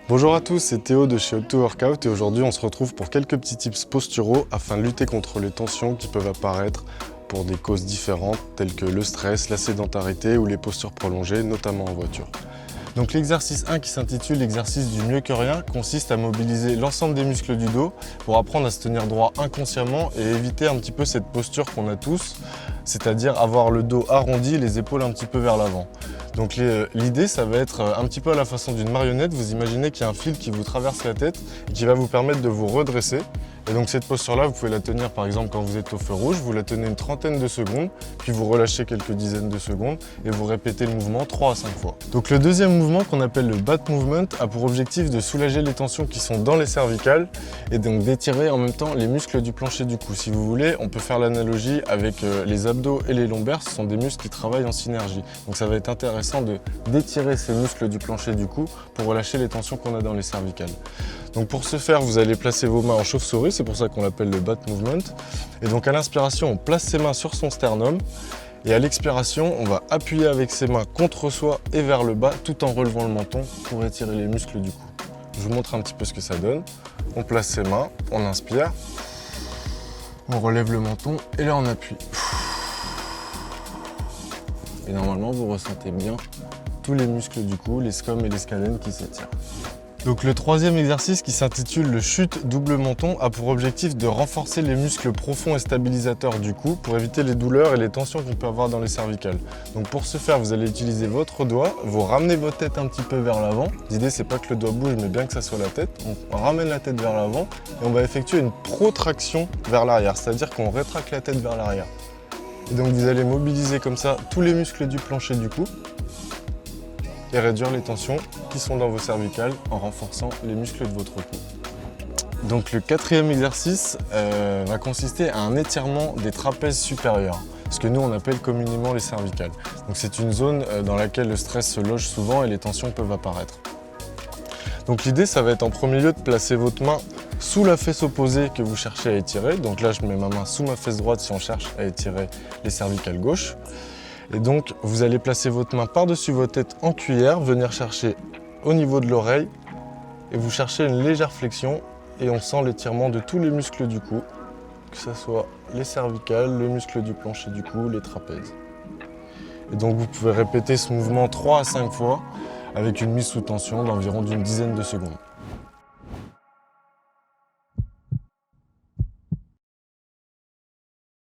Bonjour à tous, c'est Théo de chez Up2Workout et aujourd'hui on se retrouve pour quelques petits tips posturaux afin de lutter contre les tensions qui peuvent apparaître pour des causes différentes telles que le stress, la sédentarité ou les postures prolongées, notamment en voiture. Donc l'exercice 1 qui s'intitule l'exercice du mieux que rien consiste à mobiliser l'ensemble des muscles du dos pour apprendre à se tenir droit inconsciemment et éviter un petit peu cette posture qu'on a tous, c'est-à-dire avoir le dos arrondi, les épaules un petit peu vers l'avant. Donc l'idée, ça va être un petit peu à la façon d'une marionnette. Vous imaginez qu'il y a un fil qui vous traverse la tête et qui va vous permettre de vous redresser. Et donc cette posture-là, vous pouvez la tenir par exemple quand vous êtes au feu rouge, vous la tenez une trentaine de secondes, puis vous relâchez quelques dizaines de secondes et vous répétez le mouvement 3 à 5 fois. Donc le deuxième mouvement qu'on appelle le bat movement a pour objectif de soulager les tensions qui sont dans les cervicales et donc d'étirer en même temps les muscles du plancher du cou. Si vous voulez, on peut faire l'analogie avec les abdos et les lombaires, ce sont des muscles qui travaillent en synergie. Donc ça va être intéressant d'étirer ces muscles du plancher du cou pour relâcher les tensions qu'on a dans les cervicales. Donc pour ce faire, vous allez placer vos mains en chauve-souris, c'est pour ça qu'on l'appelle le bat movement. Et donc à l'inspiration, on place ses mains sur son sternum. Et à l'expiration, on va appuyer avec ses mains contre soi et vers le bas, tout en relevant le menton pour étirer les muscles du cou. Je vous montre un petit peu ce que ça donne. On place ses mains, on inspire, on relève le menton et là on appuie. Et normalement, vous ressentez bien tous les muscles du cou, les scomes et les scalènes qui s'étirent. Donc le troisième exercice qui s'intitule le chute double menton a pour objectif de renforcer les muscles profonds et stabilisateurs du cou pour éviter les douleurs et les tensions qu'on peut avoir dans les cervicales. Donc pour ce faire, vous allez utiliser votre doigt, vous ramenez votre tête un petit peu vers l'avant. L'idée c'est pas que le doigt bouge mais bien que ça soit la tête. On ramène la tête vers l'avant et on va effectuer une protraction vers l'arrière, c'est-à-dire qu'on rétracte la tête vers l'arrière. Et donc vous allez mobiliser comme ça tous les muscles du plancher du cou et réduire les tensions qui sont dans vos cervicales en renforçant les muscles de votre cou. Donc le quatrième exercice va consister à un étirement des trapèzes supérieurs, ce que nous on appelle communément les cervicales. Donc c'est une zone dans laquelle le stress se loge souvent et les tensions peuvent apparaître. Donc l'idée ça va être en premier lieu de placer votre main sous la fesse opposée que vous cherchez à étirer. Donc là je mets ma main sous ma fesse droite si on cherche à étirer les cervicales gauches. Et donc, vous allez placer votre main par-dessus votre tête en cuillère, venir chercher au niveau de l'oreille et vous cherchez une légère flexion et on sent l'étirement de tous les muscles du cou, que ce soit les cervicales, le muscle du plancher du cou, les trapèzes. Et donc, vous pouvez répéter ce mouvement 3 à 5 fois avec une mise sous tension d'environ d'une dizaine de secondes.